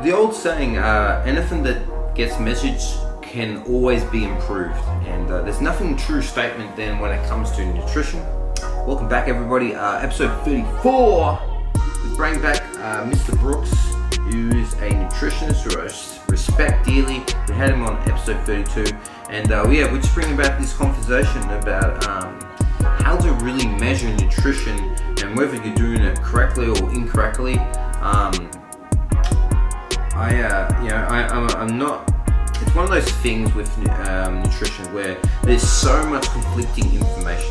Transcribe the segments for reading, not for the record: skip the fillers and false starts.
The old saying, anything that gets measured can always be improved, and there's nothing true statement then when it comes to nutrition. Welcome back, everybody. Episode 34. We bring back Mr. Brooks, who is a nutritionist who I respect dearly. We had him on episode 32, and we're just bringing back this conversation about how to really measure nutrition and whether you're doing it correctly or incorrectly. I'm not. It's one of those things with nutrition where there's so much conflicting information.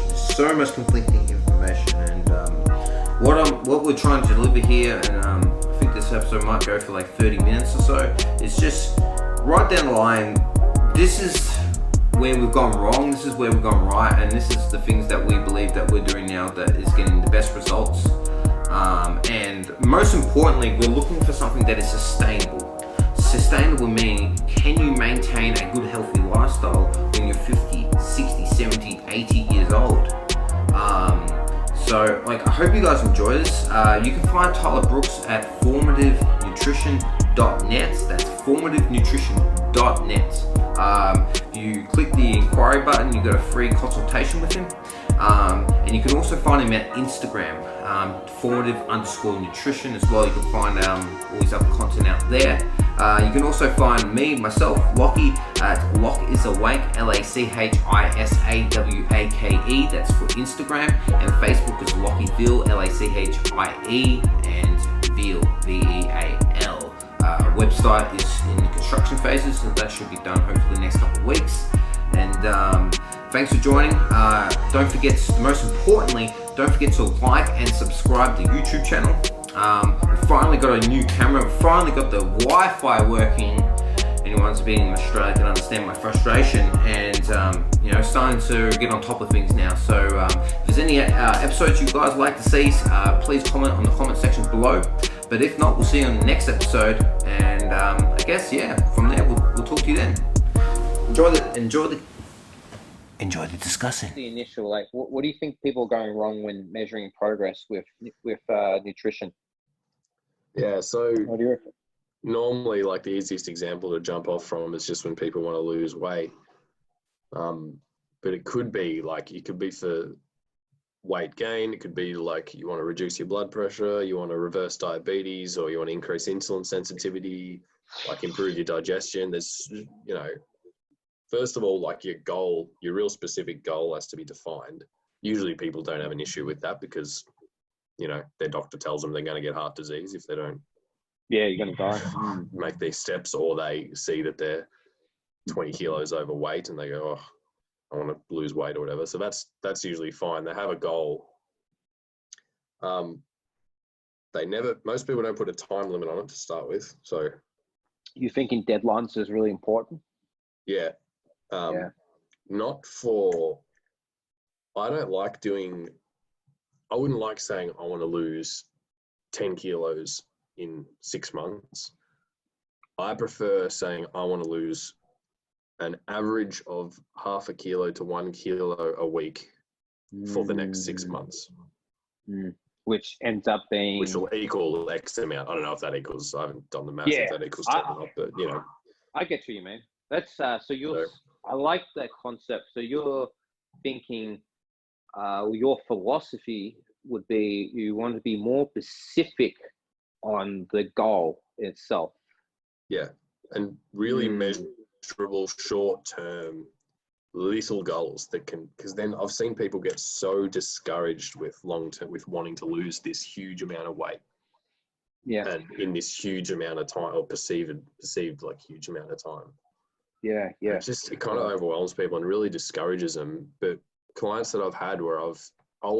And what we're trying to deliver here, and I think this episode might go for like 30 minutes or so. It's just right down the line. This is where we've gone wrong. This is where we've gone right, and this is the things that we believe that we're doing now that is getting the best results. And most importantly, we're looking for something that is sustainable. Sustainable meaning, can you maintain a good healthy lifestyle when you're 50, 60, 70, 80 years old? So I hope you guys enjoy this. You can find Tyler Brooks at formativenutrition.net. That's formativenutrition.net. You click the inquiry button, you got a free consultation with him. And you can also find him at Instagram, formative_nutrition as well. You can find all his other content out there. You can also find myself, Lachie, at Lockisawake, LACHISAWAKE. That's for Instagram. And Facebook is Lachie LACHIE, and Veal, VEAL. Website is in the construction phases, so that should be done hopefully the next couple of weeks. And thanks for joining. Most importantly, don't forget to like and subscribe to the YouTube channel. We finally got a new camera. We finally got the Wi-Fi working. Anyone who's been in Australia can understand my frustration, and starting to get on top of things now. So if there's any episodes you guys like to see, please comment on the comment section below. But if not, we'll see you on the next episode. And I guess from there we'll talk to you then. Enjoy the discussing. The initial, what do you think people are going wrong when measuring progress with nutrition? Yeah, so What do you reckon? normally, the easiest example to jump off from is just when people want to lose weight. But it could be it could be for weight gain. It could be you want to reduce your blood pressure, you want to reverse diabetes, or you want to increase insulin sensitivity, improve your digestion. There's, first of all, your goal, your real specific goal has to be defined. Usually people don't have an issue with that because, their doctor tells them they're going to get heart disease if they don't You're going to die. make these steps, or they see that they're 20 kilos overweight and they go, oh, I want to lose weight or whatever. So that's usually fine. They have a goal. Most people don't put a time limit on it to start with. So You thinking deadlines is really important? yeah. I wouldn't like saying I want to lose 10 kilos in 6 months. I prefer saying I want to lose an average of 0.5 kilo to 1 kilo a week for the next 6 months. Which ends up being... Which will equal X amount. I don't know if that equals, I haven't done the math if that equals 10 or not, but I get you, man. That's, I like that concept. So you're thinking, your philosophy would be you want to be more specific on the goal itself. Yeah, and really measurable, short-term, little goals that can, because then I've seen people get so discouraged with long-term, with wanting to lose this huge amount of weight. Yeah. And in this huge amount of time, or perceived huge amount of time. Yeah. It kind of overwhelms people and really discourages them. But clients that I've had where I'll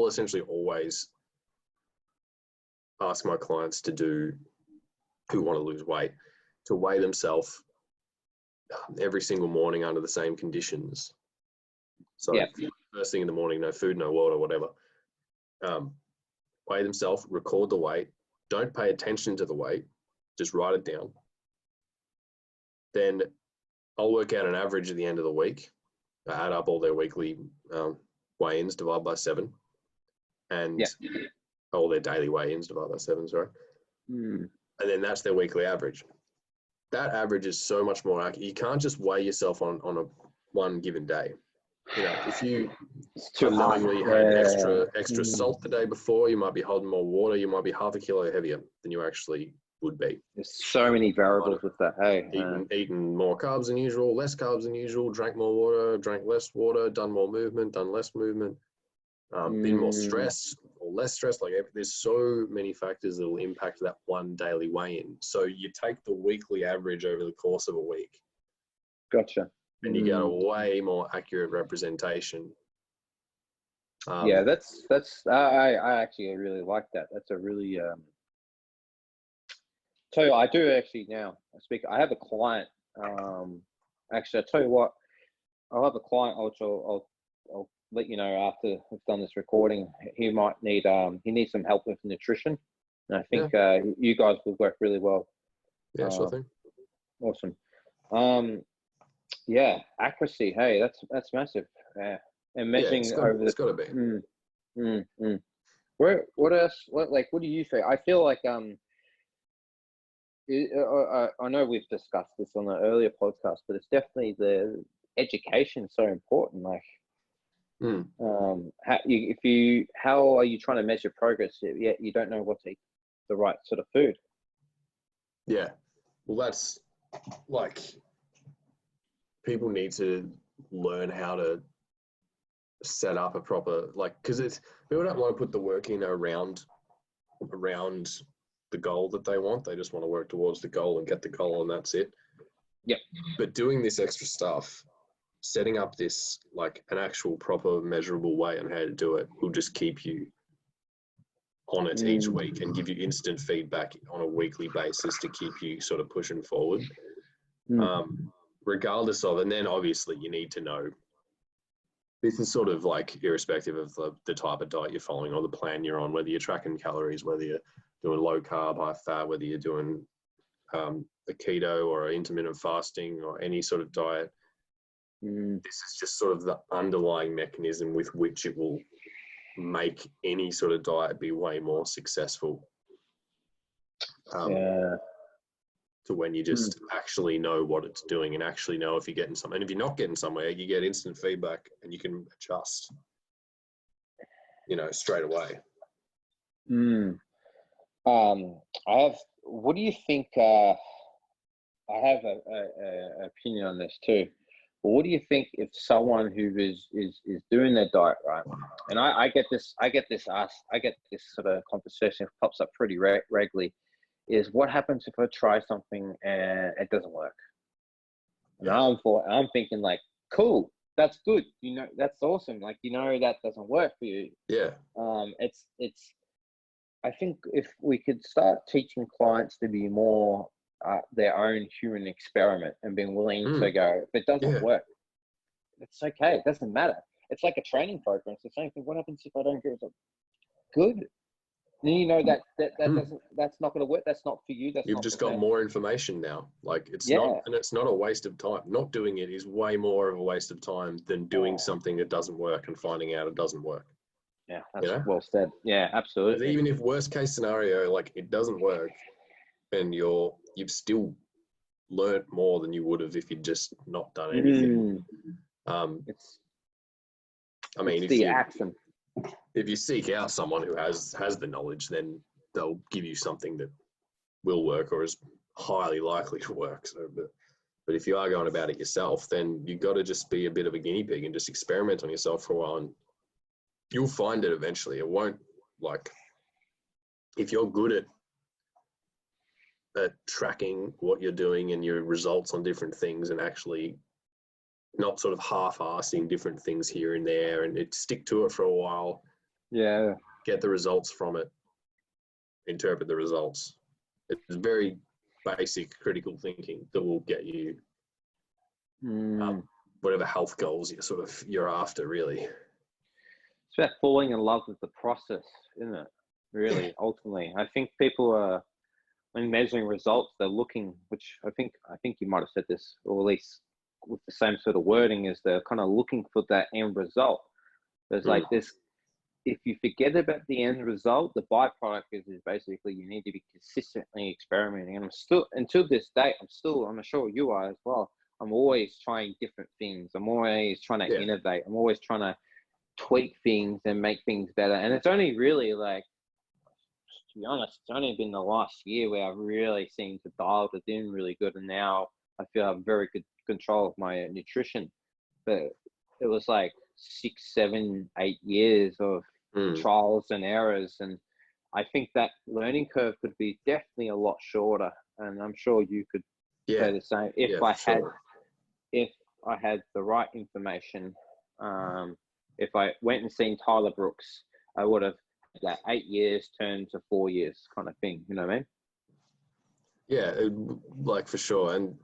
essentially always ask my clients who want to lose weight, to weigh themselves every single morning under the same conditions. So first thing in the morning, no food, no water, whatever. Weigh themselves, record the weight. Don't pay attention to the weight. Just write it down. Then I'll work out an average at the end of the week. I add up all their weekly weigh-ins, divide by 7. And all their daily weigh-ins, divide by 7, sorry. And then that's their weekly average. that average is so much more accurate. You can't just weigh yourself on a one given day. You know, if you It's too unknowingly hard. had Yeah. extra salt the day before, you might be holding more water. You might be half a kilo heavier than you actually would be. There's so many variables with that. Hey, Eaten more carbs than usual, less carbs than usual, drank more water, drank less water, done more movement, done less movement, been more stressed or less stressed. Like there's so many factors that will impact that one daily weigh-in. So you take the weekly average over the course of a week. Gotcha. And you get a way more accurate representation. Yeah, that's I actually really like that. That's a really tell you, I do actually now speak. I have a client. Actually, I'll tell you what. I'll have a client. I'll let you know after we've done this recording. He might need he needs some help with nutrition, and I think you guys will work really well. Yeah, sure thing. Awesome. Yeah, accuracy. Hey, that's massive. Yeah, and measuring it's got to be. What else? What do you think? I feel like I know we've discussed this on the earlier podcast, but it's definitely the education so important. Like, how are you trying to measure progress yet you don't know what to eat, the right sort of food? Yeah, well, that's like people need to learn how to set up a proper because it's people don't want to put the work in around the goal that they want. They just want to work towards the goal and get the goal, and that's it. Yep. But doing this extra stuff, setting up this like an actual proper measurable way on how to do it will just keep you on it each week and give you instant feedback on a weekly basis to keep you sort of pushing forward. Regardless of, and then obviously you need to know, this is sort of like irrespective of the type of diet you're following or the plan you're on, whether you're tracking calories, whether you're doing low carb, high fat, whether you're doing a keto or intermittent fasting or any sort of diet. This is just sort of the underlying mechanism with which it will make any sort of diet be way more successful. To when you just actually know what it's doing and actually know if you're getting something. And if you're not getting somewhere, you get instant feedback and you can adjust, straight away. What do you think? I have a opinion on this too. But what do you think if someone who is doing their diet right? And I get this sort of conversation pops up pretty regularly. Is what happens if I try something and it doesn't work? And I'm thinking like, cool, that's good. That's awesome. Like, that doesn't work for you. Yeah. I think if we could start teaching clients to be more their own human experiment and being willing to go, if it doesn't work, it's okay. It doesn't matter. It's like a training program. It's the same thing. What happens if I don't get it? Good. Then that's not going to work. That's not for you. You've just got more information now. Like it's not a waste of time. Not doing it is way more of a waste of time than doing something that doesn't work and finding out it doesn't work. Yeah, that's well said. Yeah, absolutely. Even if worst case scenario, like it doesn't work, and you've still learnt more than you would have if you'd just not done anything. If you seek out someone who has the knowledge, then they'll give you something that will work or is highly likely to work. So, but if you are going about it yourself, then you've got to just be a bit of a guinea pig and just experiment on yourself for a while, and you'll find it eventually. It won't, if you're good at tracking what you're doing and your results on different things and actually not sort of half-assing different things here and there and stick to it for a while. Yeah. Get the results from it. Interpret the results. It's very basic critical thinking that will get you whatever health goals you're after, really. It's about falling in love with the process, isn't it? Really, ultimately. I think people are, when measuring results, they're looking, which I think you might have said this, or at least with the same sort of wording, is they're kind of looking for that end result. There's like this if you forget about the end result, the byproduct is basically you need to be consistently experimenting. And I'm still, until this day, I'm sure you are as well. I'm always trying different things. I'm always trying to innovate. I'm always trying to tweak things and make things better. And it's only really like, to be honest, it's only been the last year where I've really seemed to dial it in really good. And now I feel I have very good control of my nutrition. But it was like 6, 7, 8 years of trials and errors. And I think that learning curve could be definitely a lot shorter. And I'm sure you could say the same. If I had the right information, if I went and seen Tyler Brooks, I would have that 8 years turned to 4 years kind of thing. You know what I mean? Yeah, like for sure. And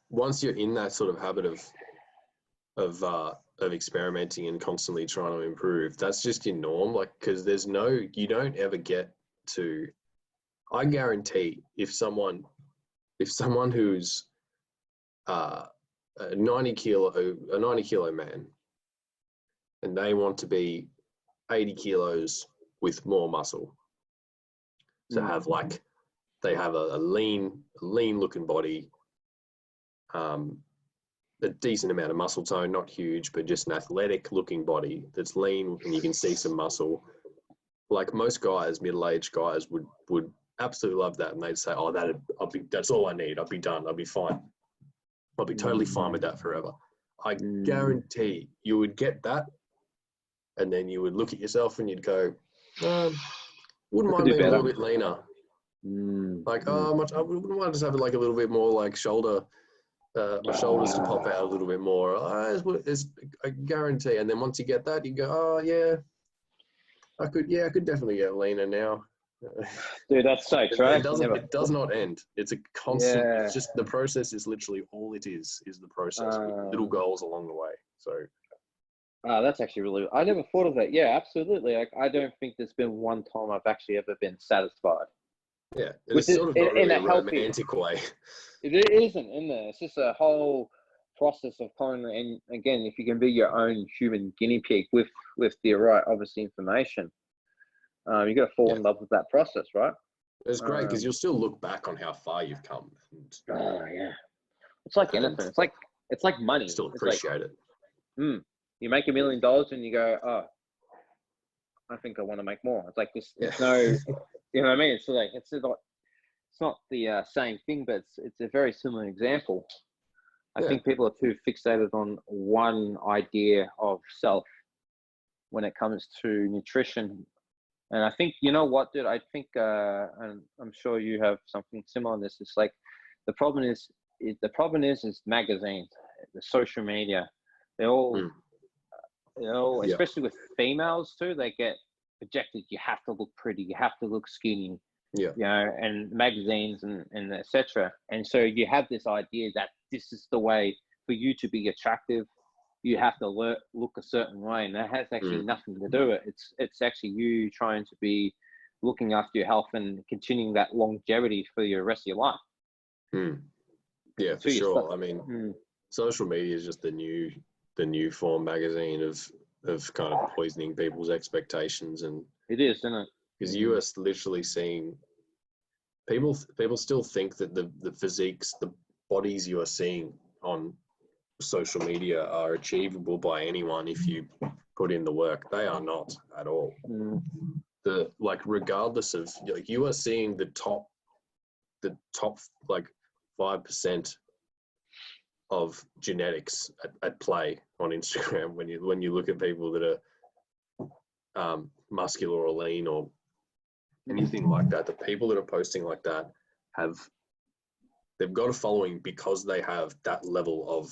once you're in that sort of habit of experimenting and constantly trying to improve, that's just your norm. Like, because you don't ever get to. I guarantee if someone who's a 90 kilo man, and they want to be 80 kilos with more muscle, to have like, they have a lean looking body, a decent amount of muscle tone, not huge, but just an athletic looking body that's lean and you can see some muscle. Like most guys, middle-aged guys would absolutely love that. And they'd say, oh, that's all I need. I'll be done. I'll be fine. I'll be totally fine with that forever. I guarantee you would get that. And then you would look at yourself and you'd go, wouldn't mind being a little bit leaner. Like, I wouldn't mind just having like a little bit more like shoulder, my shoulders to pop out a little bit more. I guarantee. And then once you get that, you go, oh yeah, I could definitely get leaner now. Dude, that's so true. It does not end. It's a constant. It's just the process is literally all it is the process with little goals along the way. So. That's actually really. I never thought of that. Yeah, absolutely. Like, I don't think there's been one time I've actually ever been satisfied. Yeah, it's sort of not really a romantic way. It isn't in there. It's just a whole process of kind of, and again, if you can be your own human guinea pig with the right, obviously, information, you got to fall in love with that process, right? It's great because you'll still look back on how far you've come. Yeah, it's like anything. It's like money. Still appreciate it. You make $1 million and you go, oh, I think I want to make more. It's like this. There's no, you know what I mean? It's like it's not the same thing, but it's a very similar example. I think people are too fixated on one idea of self when it comes to nutrition. And I think, you know what, dude? I think, and I'm sure you have something similar on this. It's like the problem is magazines, the social media. They all, especially with females too, they get projected. You have to look pretty. You have to look skinny. Yeah. You know, and magazines and etc. And so you have this idea that this is the way for you to be attractive. You have to look a certain way, and that has actually nothing to do with it. It's actually you trying to be looking after your health and continuing that longevity for your rest of your life. Yeah, for sure. I mean, social media is just the new form magazine of kind of poisoning people's expectations, and it is, isn't it? Because you are literally seeing people still think that the physiques, the bodies you are seeing on social media are achievable by anyone if you put in the work. They are not at all. Regardless of, like, you are seeing the top like 5% of genetics at play on Instagram when you look at people that are muscular or lean or anything like that. The people that are posting like that they've got a following because they have that level of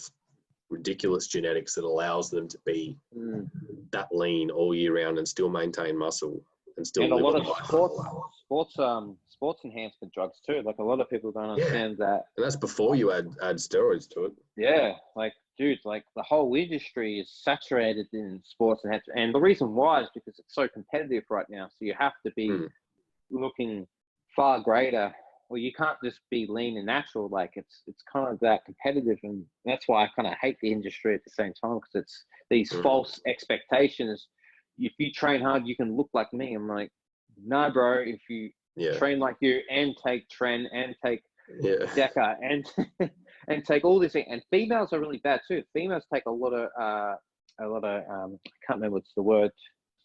ridiculous genetics that allows them to be that lean all year round and still maintain muscle and still a lot of sports enhancement drugs too. Like, a lot of people don't understand that. And that's before you add steroids to it. Yeah, like, dude, like, the whole industry is saturated in sports enhancement, and the reason why is because it's so competitive right now. So you have to be looking far greater. Well, you can't just be lean and natural. Like, it's kind of that competitive, and that's why I kind of hate the industry at the same time, because it's these false expectations if you train hard, you can look like me. I'm like, no, bro. If you train like you and take Tren and take Deca and and take all this thing, and females are really bad too. Females take a lot of I can't remember what's the word.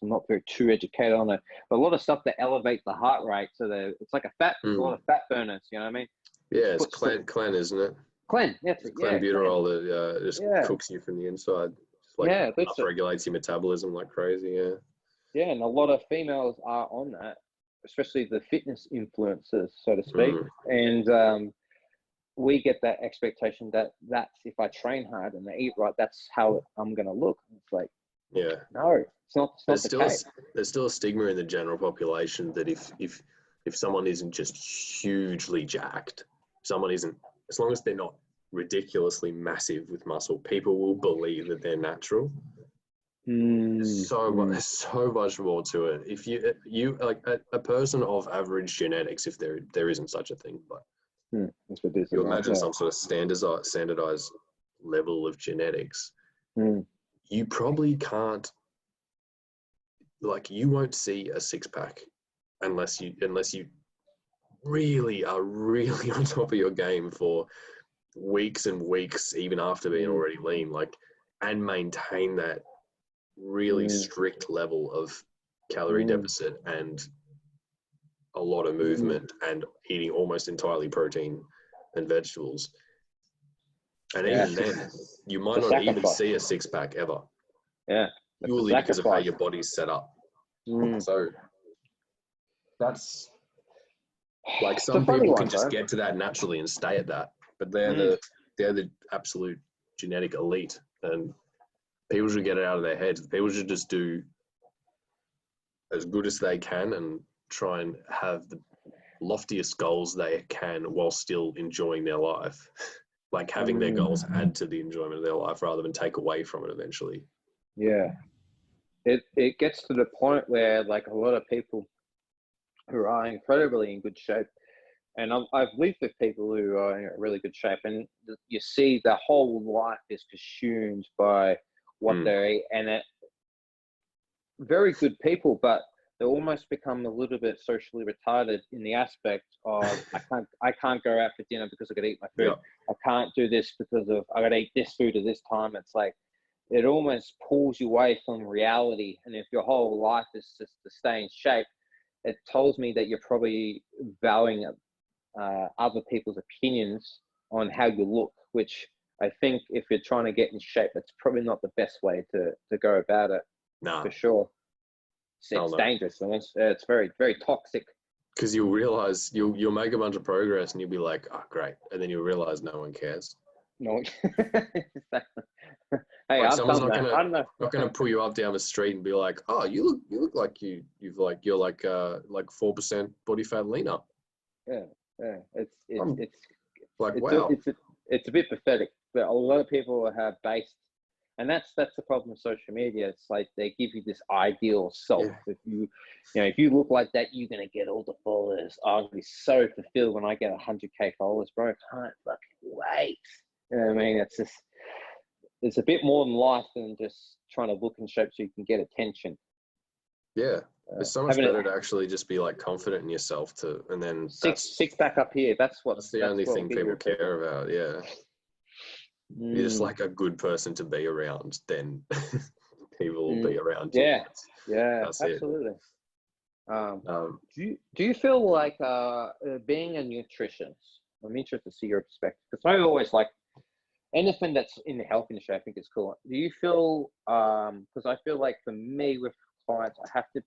I'm not very too educated on it, but a lot of stuff that elevate the heart rate. So it's like a lot of fat burners. You know what I mean? Yeah, it's clen, isn't it? Clen, Clenbuterol that just cooks you from the inside. Regulates your metabolism like crazy. Yeah, and a lot of females are on that, especially the fitness influencers, so to speak. And we get that expectation that's if I train hard and I eat right, that's how I'm going to look. It's like, no, it's not the case. There's still a stigma in the general population that if someone isn't just hugely jacked, someone isn't, as long as they're not ridiculously massive with muscle, people will believe that they're natural. There's so much more to it. If you like a person of average genetics, if there isn't such a thing, but that's what this you is, imagine some sort of standardized level of genetics, you probably can't, like, you won't see a six-pack unless you really are really on top of your game for weeks and weeks, even after being already lean, like, and maintain that really strict level of calorie deficit and a lot of movement and eating almost entirely protein and vegetables. And even then, you might not even see a six-pack ever. Yeah. Purely because of how your body's set up. So that's like, some people can just get to that naturally and stay at that, but they're the absolute genetic elite, and people should get it out of their heads. People should just do as good as they can and try and have the loftiest goals they can while still enjoying their life. Like, having their goals add to the enjoyment of their life rather than take away from it eventually. Yeah. It gets to the point where, like, a lot of people who are incredibly in good shape, and I've lived with people who are in really good shape, and you see their whole life is consumed by what they eat, and very good people, but they almost become a little bit socially retarded in the aspect of I can't go out for dinner because I got to eat my food. I can't do this because of I got to eat this food at this time. It's like, it almost pulls you away from reality. And if your whole life is just to stay in shape, it tells me that you're probably valuing other people's opinions on how you look, which I think if you're trying to get in shape, that's probably not the best way to go about it. No, for sure. It's dangerous, and it's very, very toxic. Because you'll realize you'll make a bunch of progress, and you'll be like, "Oh, great," and then you'll realize no one cares. No. Hey, like, someone's not gonna pull you up down the street and be like, "Oh, you look like you're 4% body fat leaner." Yeah. It's like, wow. It's a bit pathetic, but a lot of people have based. And that's the problem with social media. It's like they give you this ideal self. Yeah. If you look like that, you're gonna get all the followers. I'm gonna be so fulfilled when I get 100K followers, bro. I can't fucking wait. You know what I mean? It's a bit more than life than just trying to look in shape so you can get attention. Yeah, it's so much better to actually just be like confident in yourself and then six pack up here. That's the only thing people care about. Yeah. You're just like a good person to be around, then people will be around you. Yeah, that's absolutely. Do you feel like being a nutritionist? I'm interested to see your perspective, because I always like anything that's in the health industry. I think is cool. Do you feel because I feel like for me with clients, I have to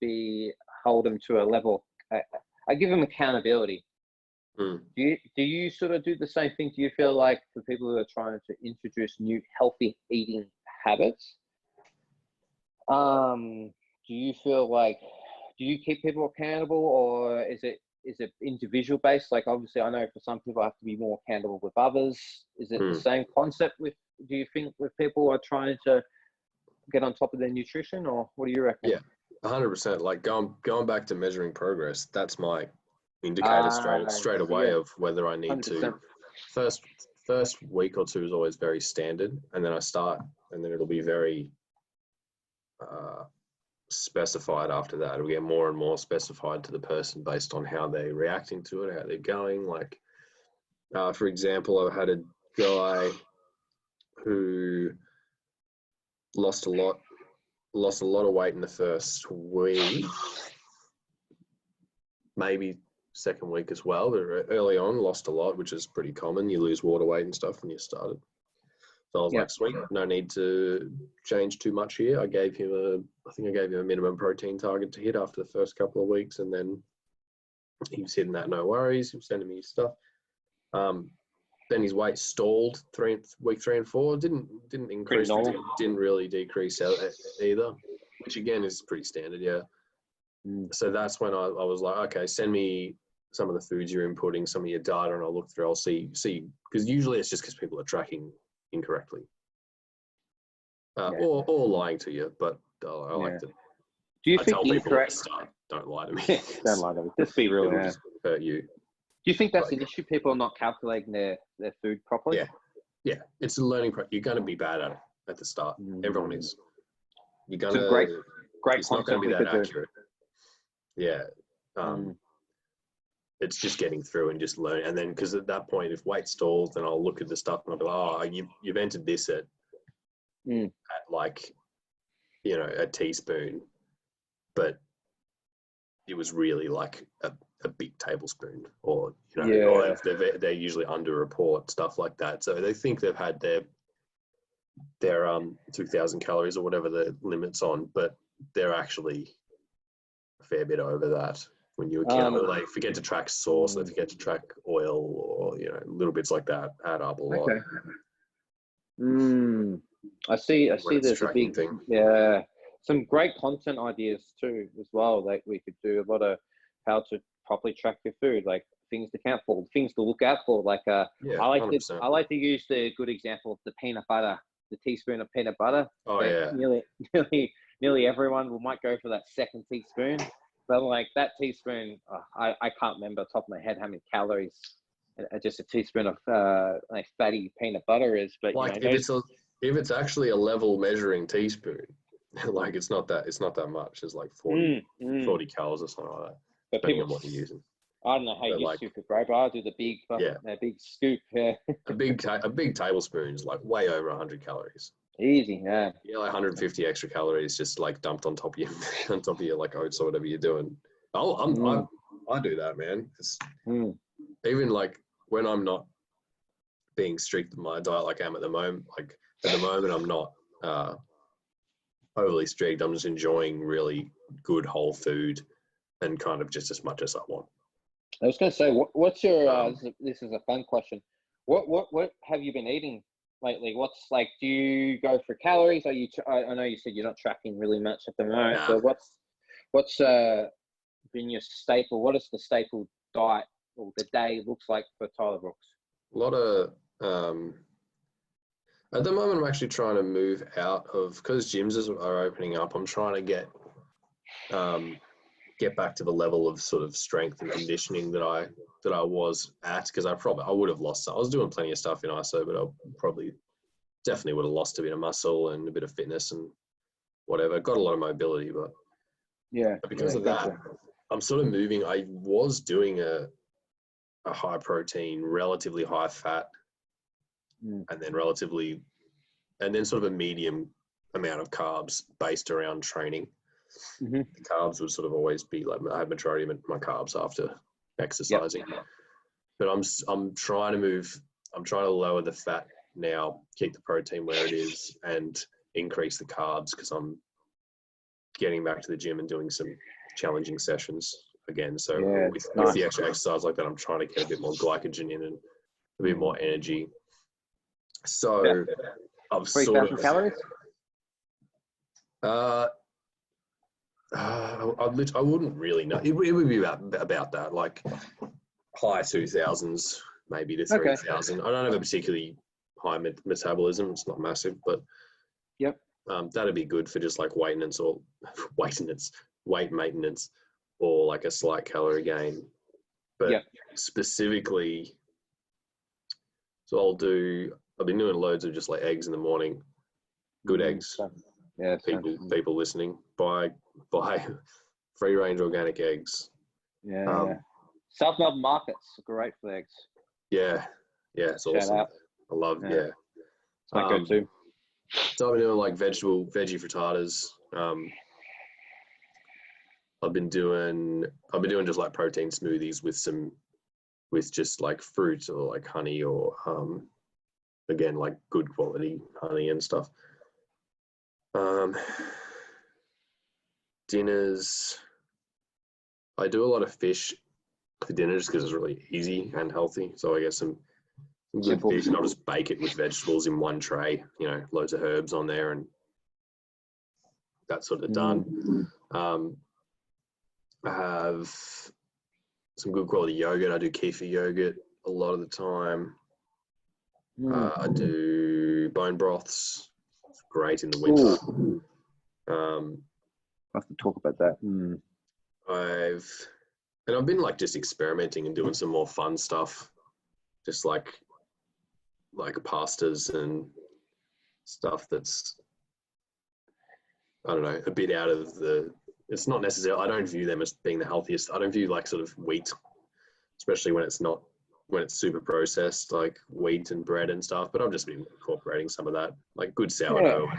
hold them to a level. I give them accountability. Do you sort of do the same thing? Do you feel like for people who are trying to introduce new healthy eating habits, do you feel like, do you keep people accountable, or is it individual based? Like, obviously I know for some people I have to be more accountable with others. Is it the same concept do you think with people who are trying to get on top of their nutrition, or what do you reckon? Yeah, 100%. Like going back to measuring progress, that's my indicator straight away of whether I need 100%. To. First week or two is always very standard, and then I start, and then it'll be very specified after that. It'll get more and more specified to the person based on how they're reacting to it, how they're going. Like, for example, I had a guy who lost a lot of weight in the first week, maybe second week as well, but early on lost a lot, which is pretty common. You lose water weight and stuff when you started. So I was like, sweet, no need to change too much here. I gave him a minimum protein target to hit after the first couple of weeks, and then he was hitting that, no worries. He was sending me his stuff. Then his weight stalled week 3 and 4. Didn't increase, didn't really decrease either, which again is pretty standard, yeah. So that's when I was like, okay, send me some of the foods you're inputting, some of your data, and I'll look through. I'll see, because usually it's just because people are tracking incorrectly, or lying to you. But I like to. Do you I think tell people at the start, don't lie to me. Don't lie to me. Just be real. It'll just hurt you. Do you think that's an issue? People are not calculating their food properly. Yeah. It's a learning process. You're going to be bad at it at the start. Everyone is. You're going to. Great it's not going to be that accurate. Yeah. It's just getting through and just learning. And then, because at that point, if weight stalls, then I'll look at the stuff and I'll be like, oh, you've entered this at like, a teaspoon, but it was really like a big tablespoon, or, or they're usually under report, stuff like that. So they think they've had their 2,000 calories or whatever the limit's on, but they're actually a fair bit over that. When you account, they forget to track sauce, they forget to track oil, or little bits like that add up a lot. I see. There's a big thing. Some great content ideas too as well. Like we could do a lot of how to properly track your food, like things to count for, things to look out for. Like I like to use the good example of the peanut butter, the teaspoon of peanut butter. Oh yeah. Nearly everyone might go for that second teaspoon. But like that teaspoon, I can't remember off the top of my head how many calories just a teaspoon of like fatty peanut butter is. But like if it's actually a level measuring teaspoon, like it's not that much. It's like 40 calories or something like that. But depending on what you're using. I don't know how you scoop it, bro, but I'll do the big big scoop. Yeah. a big tablespoon is like way over 100 calories. Easy, yeah. Yeah, like 150 extra calories just like dumped on top of your like oats or whatever you're doing. I do that, man. Even like when I'm not being strict with my diet like I am at the moment, like at the moment I'm not overly strict. I'm just enjoying really good whole food and kind of just as much as I want. I was going to say, what's your? This is a fun question. What have you been eating lately? What's like? Do you go for calories? Are you? I know you said you're not tracking really much at the moment. Nah. So what's been your staple? What is the staple diet or the day looks like for Tyler Brooks? A lot of at the moment I'm actually trying to move out of, because gyms are opening up. I'm trying to get back to the level of sort of strength and conditioning that I was at, because I would have lost some. I was doing plenty of stuff in ISO, but I definitely would have lost a bit of muscle and a bit of fitness and whatever. Got a lot of mobility, but because of that, I'm sort of moving. I was doing a high protein, relatively high fat, and then sort of a medium amount of carbs based around training. The carbs would sort of always be like, I have majority of my carbs after exercising. But I'm trying to lower the fat now, keep the protein where it is, and increase the carbs, because I'm getting back to the gym and doing some challenging sessions again. So with the extra exercise like that, I'm trying to get a bit more glycogen in and a bit more energy. So I've 3,000 calories. I wouldn't really know. It would be about that, like high 2,000s, maybe to 3,000. I don't have a particularly high metabolism. It's not massive, but that'd be good for just like weight maintenance, or like a slight calorie gain. But specifically, so I've been doing loads of just like eggs in the morning, good eggs. Yeah. People listening, buy free range organic eggs. Yeah. Self-love markets are great for eggs. Yeah, it's Shout awesome. out. I love. Yeah. It's my go-to. So I've been doing like veggie frittatas. I've been doing just like protein smoothies with just like fruit or like honey or again like good quality honey and stuff. Dinners, I do a lot of fish for dinner just because it's really easy and healthy. So I get some good fish and I'll just bake it with vegetables in one tray, loads of herbs on there and that's sort of done. I have some good quality yogurt. I do kefir yogurt a lot of the time. I do bone broths. It's great in the winter. I have to talk about that. I've been like just experimenting and doing some more fun stuff, just like pastas and stuff that's, I don't know, a bit out of it's not necessarily, I don't view them as being the healthiest. I don't view like sort of wheat, especially when it's super processed, like wheat and bread and stuff, but I've just been incorporating some of that, like good sourdough,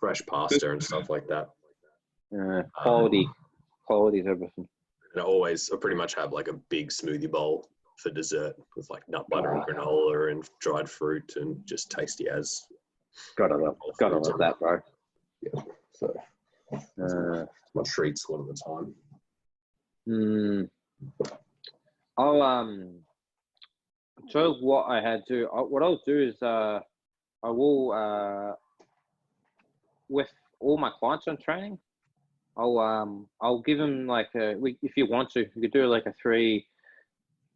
fresh pasta and stuff like that. Quality is everything. And I pretty much have like a big smoothie bowl for dessert with like nut butter and granola and dried fruit and just tasty as. Gotta love that, bro. Yeah. So, my treats a lot of the time. I'll so what I had to. What I'll do is I will with all my clients on training. I'll give them like if you want to, you could do like a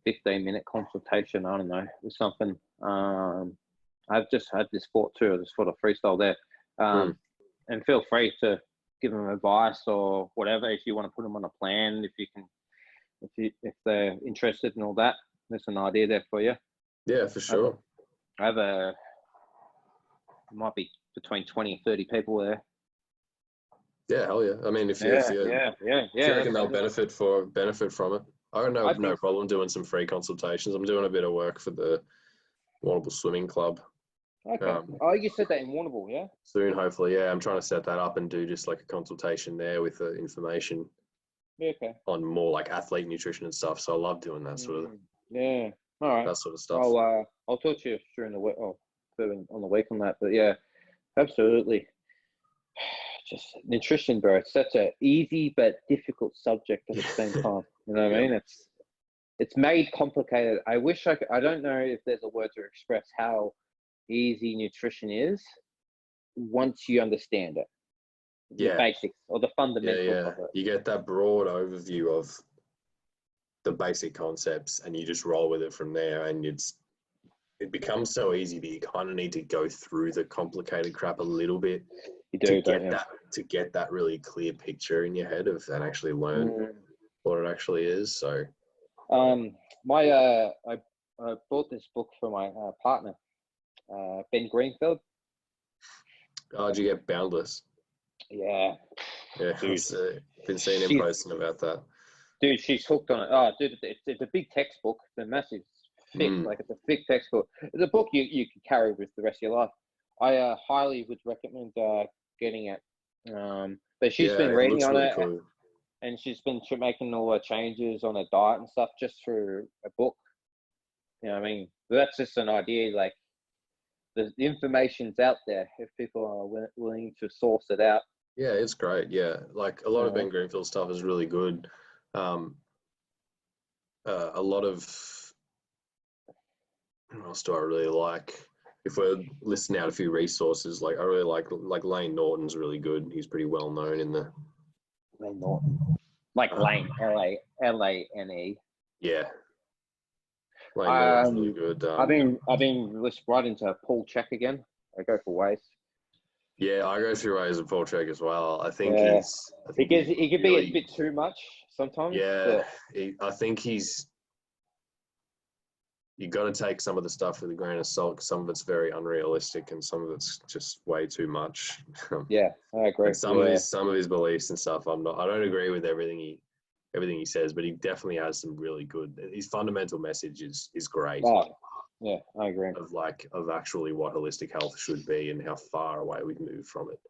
15-minute consultation. I don't know, or something. I've just had this thought too. I just thought of freestyle there. And feel free to give them advice or whatever if you want to put them on a plan. If they're interested in all that, there's an idea there for you. Yeah, for sure. It might be between 20 and 30 people there. Yeah, hell yeah. I mean, if you reckon they'll benefit from it, I don't know, no problem doing some free consultations. I'm doing a bit of work for the Warrnambool Swimming Club. Okay. You said that in Warrnambool, yeah? Soon, hopefully, yeah. I'm trying to set that up and do just like a consultation there with the information on more like athlete nutrition and stuff. So I love doing that sort of. Yeah. All right. That sort of stuff. I'll talk to you during the week, on the week on that. But yeah, absolutely. Just nutrition, bro. It's such an easy but difficult subject at the same time. You know what I mean? It's made complicated. I wish I could. I don't know if there's a word to express how easy nutrition is once you understand it. The basics or the fundamentals of it. You get that broad overview of the basic concepts and you just roll with it from there, and it becomes so easy that you kind of need to go through the complicated crap a little bit to get that really clear picture in your head and actually learn what it actually is. So I bought this book for my partner, Ben Greenfield. Did you get Boundless? Yeah. Yeah, I've been seeing him posting about that. Dude, she's hooked on it. Oh, dude, it's a big textbook. It's a massive, thick, like it's a thick textbook. It's a book you can carry with the rest of your life. I highly would recommend getting it. But she's been reading on it, cool. And she's been making all her changes on her diet and stuff just through a book. You know what I mean? But that's just an idea. Like the information's out there if people are willing to source it out. Yeah, it's great. Yeah, like a lot of Ben Greenfield stuff is really good. A lot of what else do I really like? If we're listing out a few resources, like I really like Lane Norton's really good. He's pretty well known in the Lane Norton, like Lane, Lane. Yeah, Lane Norton's really good. I've been right into Paul Check again. I go for ways. Yeah, I go through ways of Paul Check as well. I think he could be a bit too much sometimes. Yeah, I think he's you got to take some of the stuff with a grain of salt. 'Cause some of it's very unrealistic, and some of it's just way too much. Yeah, I agree. And some of his beliefs and stuff, I don't agree with everything he says, but he definitely has some really good. His fundamental message is great. Oh, yeah, I agree. Of actually what holistic health should be and how far away we've moved from it.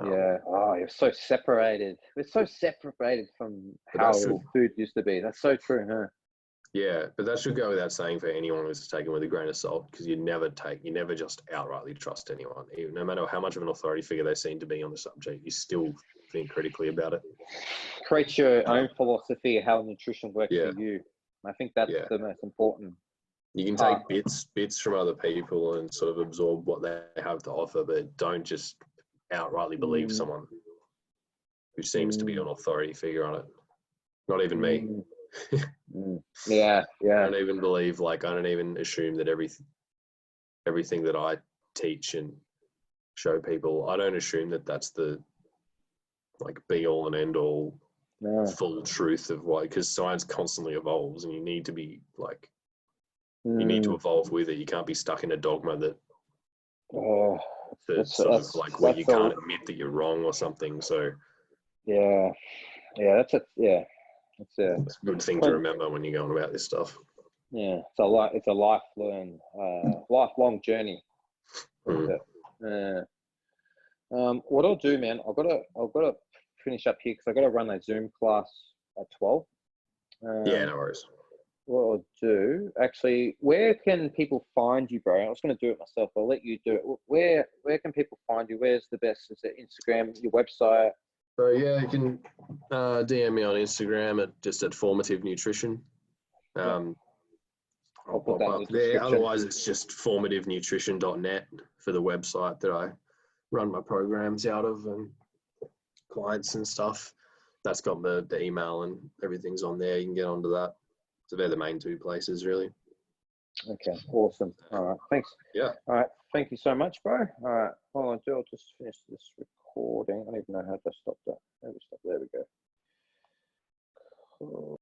Yeah. Oh, you're so separated. We're so separated from how food used to be. That's so true, huh? Yeah, but that should go without saying for anyone who's taken with a grain of salt, because you never just outrightly trust anyone. No matter how much of an authority figure they seem to be on the subject, you still think critically about it. Create your own philosophy of how nutrition works Yeah. for you. I think that's the most important. You can take bits from other people and sort of absorb what they have to offer, but don't just outrightly believe someone who seems to be an authority figure on it. Not even me. Yeah. I don't even believe, I don't even assume that everything that I teach and show people, I don't assume that that's the be all and end all full truth of why, because science constantly evolves and you need to be you need to evolve with it. You can't be stuck in a dogma that where you can't admit that you're wrong or something. So that's a good thing to remember when you're going about this stuff. Yeah, it's a lifelong journey. What I'll do, man, I've got to finish up here because I've got to run a Zoom class at 12. Yeah, no worries. What I'll do, actually, where can people find you, bro? I was going to do it myself. I'll let you do it. Where can people find you? Where's the best? Is it Instagram, your website? So yeah, you can DM me on Instagram at Formative Nutrition. I'll pop up there. Otherwise, it's just formativenutrition.net for the website that I run my programs out of and clients and stuff. That's got the email and everything's on there. You can get onto that. So they're the main two places, really. Okay, awesome. All right, thanks. Yeah. All right, thank you so much, bro. All right, hold on, I'll just finish this recording. I don't even know how to stop that. Maybe stop.